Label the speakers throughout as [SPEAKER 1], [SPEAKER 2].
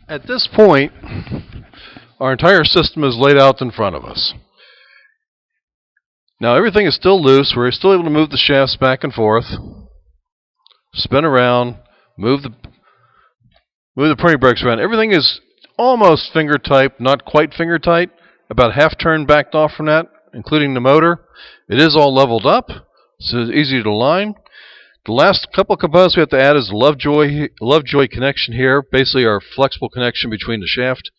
[SPEAKER 1] At this point, our entire system is laid out in front of us. Now everything is still loose. We're still able to move the shafts back and forth, spin around, move the pruning brakes around. Everything is almost finger tight, not quite finger tight. About half turn backed off from that, including the motor. It is all leveled up, so it's easy to line. The last couple of components we have to add is the Lovejoy connection here, basically our flexible connection between the shaft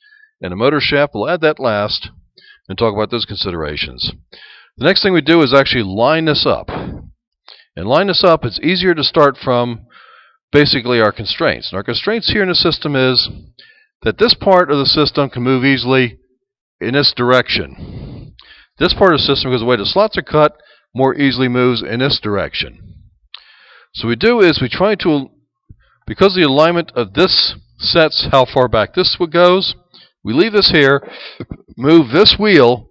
[SPEAKER 1] and the motor shaft. We'll add that last and talk about those considerations. The next thing we do is actually line this up. And line this up, it's easier to start from basically our constraints. And our constraints here in the system is that this part of the system can move easily in this direction. This part of the system, because the way the slots are cut, more easily moves in this direction. So what we do is we try to, because the alignment of this sets how far back this goes, we leave this here, move this wheel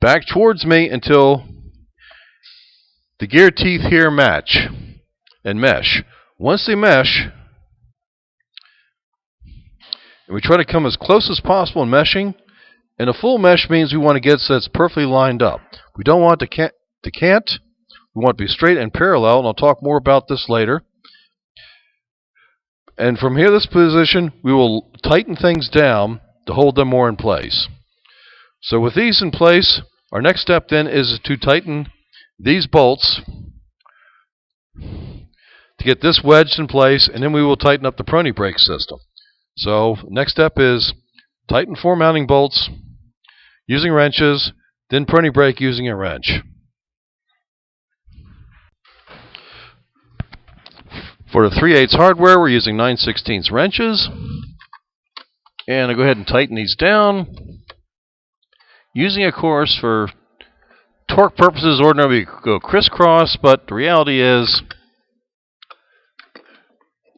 [SPEAKER 1] back towards me until the gear teeth here match and mesh. Once they mesh, and we try to come as close as possible in meshing, and a full mesh means we want to get so it's perfectly lined up. We don't want to cant. We want to be straight and parallel, and I'll talk more about this later. And from here, this position, we will tighten things down to hold them more in place. So with these in place, our next step then is to tighten these bolts to get this wedged in place, and then we will tighten up the pruning brake system. So next step is tighten 4 mounting bolts using wrenches, then pruning brake using a wrench. For the 3/8 hardware, we're using 9/16 wrenches. And I'll go ahead and tighten these down. Using, of course, for torque purposes, ordinarily we go crisscross, but the reality is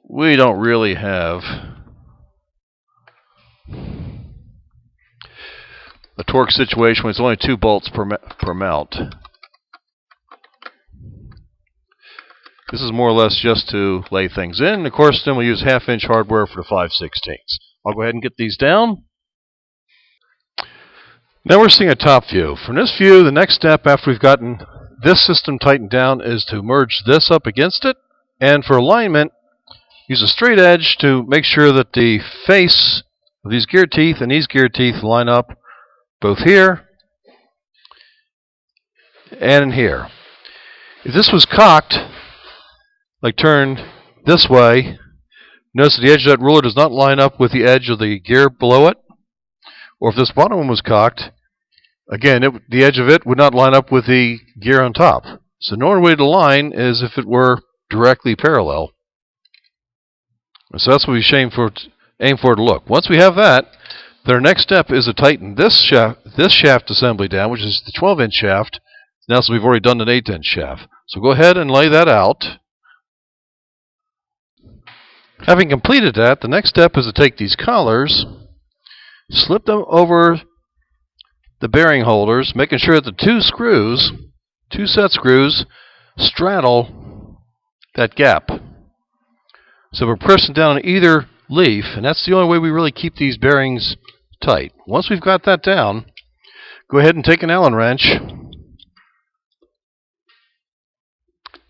[SPEAKER 1] we don't really have a torque situation when it's only 2 bolts per mount. This is more or less just to lay things in. And of course, then we'll use 1/2-inch hardware for the 5/16. I'll go ahead and get these down. Now we're seeing a top view. From this view, the next step after we've gotten this system tightened down is to merge this up against it. And for alignment, use a straight edge to make sure that the face of these gear teeth and these gear teeth line up both here and in here. If this was cocked, like turned this way, notice that the edge of that ruler does not line up with the edge of the gear below it. Or if this bottom one was cocked, again, the edge of it would not line up with the gear on top. So the normal way to line is if it were directly parallel. So that's what we aim for it to look. Once we have that, then our next step is to tighten this shaft assembly down, which is the 12-inch shaft. Now, so we've already done an 8-inch shaft. So go ahead and lay that out. Having completed that, the next step is to take these collars, slip them over the bearing holders, making sure that the 2 set screws, straddle that gap. So we're pressing down on either leaf, and that's the only way we really keep these bearings tight. Once we've got that down, go ahead and take an Allen wrench,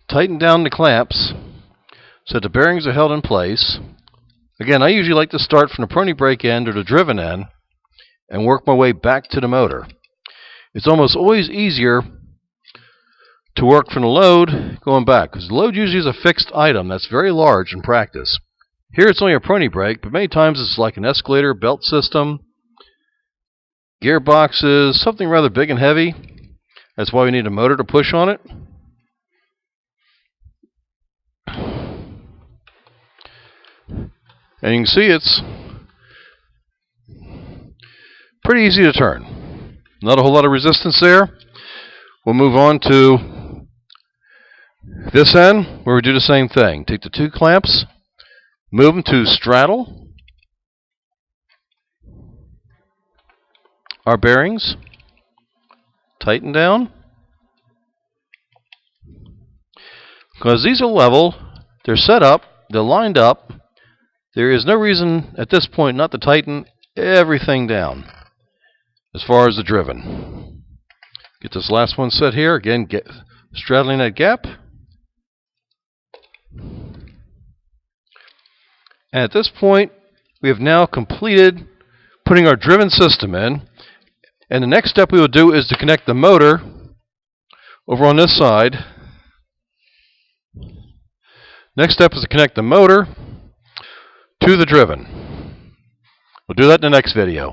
[SPEAKER 1] tighten down the clamps so the bearings are held in place. Again, I usually like to start from the pruning brake end or the driven end and work my way back to the motor. It's almost always easier to work from the load going back, because the load usually is a fixed item that's very large in practice. Here it's only a pruning brake, but many times it's like an escalator, belt system, gearboxes, something rather big and heavy. That's why we need a motor to push on it. And you can see it's pretty easy to turn. Not a whole lot of resistance there. We'll move on to this end where we do the same thing. Take the 2 clamps, move them to straddle our bearings, tighten down. Because these are level, they're set up, they're lined up, there is no reason at this point not to tighten everything down as far as the driven. Get this last one set here. Again, straddling that gap. And at this point, we have now completed putting our driven system in. And the next step we will do is to connect the motor over on this side. Next step is to connect the motor to the driven. We'll do that in the next video.